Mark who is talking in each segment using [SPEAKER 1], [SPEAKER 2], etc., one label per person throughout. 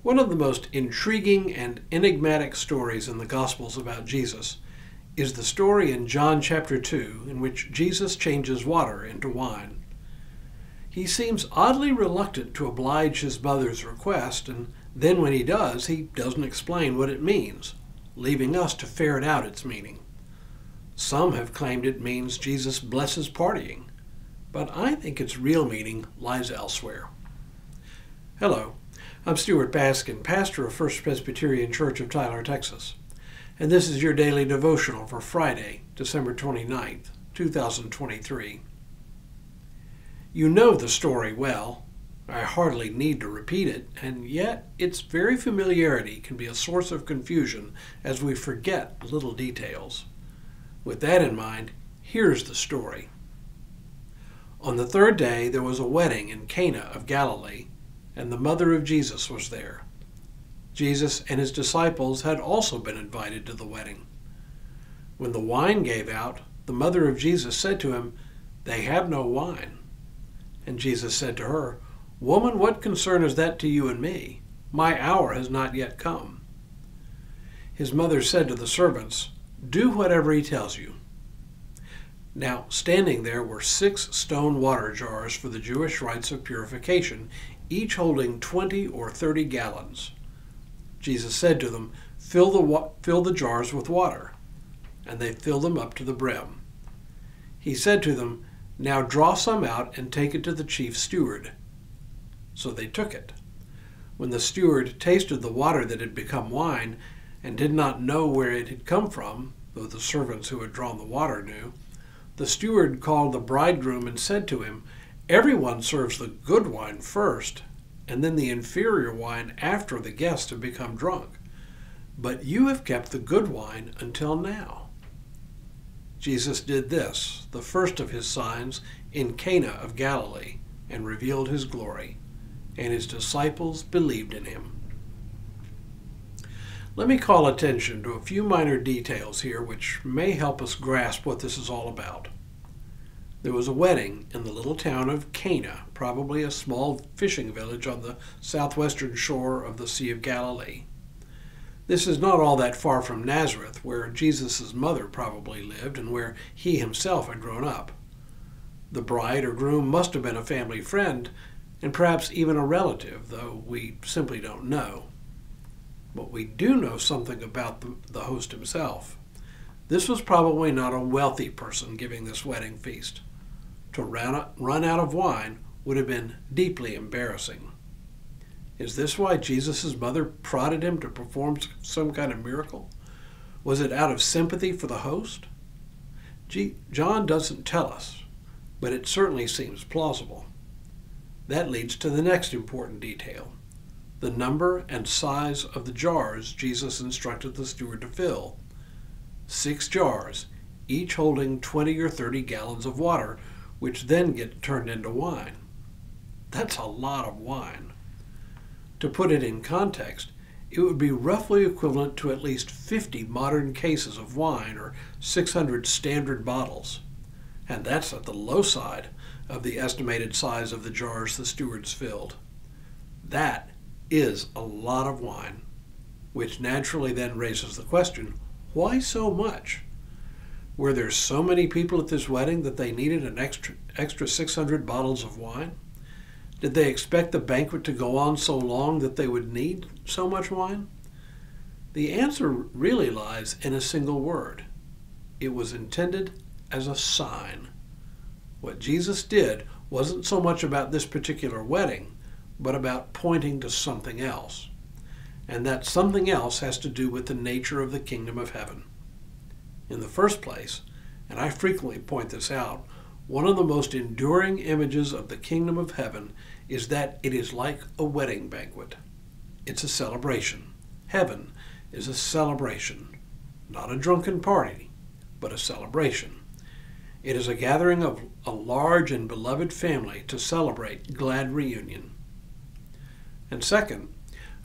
[SPEAKER 1] One of the most intriguing and enigmatic stories in the Gospels about Jesus is the story in John chapter 2 in which Jesus changes water into wine. He seems oddly reluctant to oblige his mother's request, and then when he does, he doesn't explain what it means, leaving us to ferret out its meaning. Some have claimed it means Jesus blesses partying, but I think its real meaning lies elsewhere. Hello, I'm Stuart Baskin, pastor of First Presbyterian Church of Tyler, Texas, and this is your daily devotional for Friday, December 29th, 2023. You know the story well. I hardly need to repeat it, and yet its very familiarity can be a source of confusion as we forget little details. With that in mind, here's the story. On the third day there was a wedding in Cana of Galilee, and the mother of Jesus was there. Jesus and his disciples had also been invited to the wedding. When the wine gave out, the mother of Jesus said to him, "They have no wine." And Jesus said to her, "Woman, what concern is that to you and me? My hour has not yet come." His mother said to the servants, "Do whatever he tells you." Now, standing there were 6 stone water jars for the Jewish rites of purification, each holding 20 or 30 gallons. Jesus said to them, fill the jars with water. And they filled them up to the brim. He said to them, "Now draw some out and take it to the chief steward." So they took it. When the steward tasted the water that had become wine, and did not know where it had come from, though the servants who had drawn the water knew, the steward called the bridegroom and said to him, "Everyone serves the good wine first, and then the inferior wine after the guests have become drunk. But you have kept the good wine until now." Jesus did this, the first of his signs, in Cana of Galilee, and revealed his glory, and his disciples believed in him. Let me call attention to a few minor details here which may help us grasp what this is all about. There was a wedding in the little town of Cana, probably a small fishing village on the southwestern shore of the Sea of Galilee. This is not all that far from Nazareth, where Jesus' mother probably lived and where he himself had grown up. The bride or groom must have been a family friend, and perhaps even a relative, though we simply don't know. But we do know something about the host himself. This was probably not a wealthy person giving this wedding feast. To run out of wine would have been deeply embarrassing. Is this why Jesus' mother prodded him to perform some kind of miracle? Was it out of sympathy for the host? John doesn't tell us, but it certainly seems plausible. That leads to the next important detail: the number and size of the jars Jesus instructed the steward to fill. 6 jars, each holding 20 or 30 gallons of water, which then get turned into wine. That's a lot of wine. To put it in context, it would be roughly equivalent to at least 50 modern cases of wine or 600 standard bottles. And that's at the low side of the estimated size of the jars the stewards filled. That is a lot of wine, which naturally then raises the question, why so much? Were there so many people at this wedding that they needed an extra 600 bottles of wine? Did they expect the banquet to go on so long that they would need so much wine? The answer really lies in a single word. It was intended as a sign. What Jesus did wasn't so much about this particular wedding, but about pointing to something else. And that something else has to do with the nature of the kingdom of heaven. In the first place, and I frequently point this out, one of the most enduring images of the kingdom of heaven is that it is like a wedding banquet. It's a celebration. Heaven is a celebration, not a drunken party, but a celebration. It is a gathering of a large and beloved family to celebrate glad reunion. And second,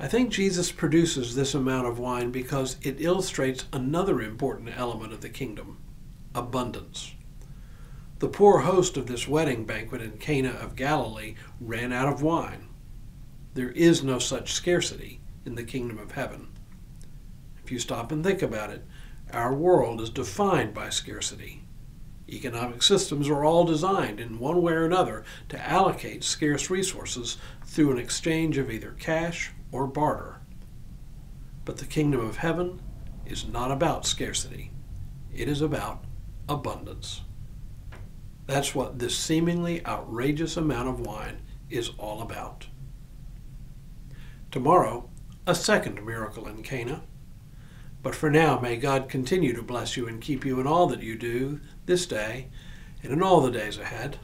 [SPEAKER 1] I think Jesus produces this amount of wine because it illustrates another important element of the kingdom: abundance. The poor host of this wedding banquet in Cana of Galilee ran out of wine. There is no such scarcity in the kingdom of heaven. If you stop and think about it, our world is defined by scarcity. Economic systems are all designed in one way or another to allocate scarce resources through an exchange of either cash or barter. But the kingdom of heaven is not about scarcity. It is about abundance. That's what this seemingly outrageous amount of wine is all about. Tomorrow, a second miracle in Cana. But for now, may God continue to bless you and keep you in all that you do this day and in all the days ahead.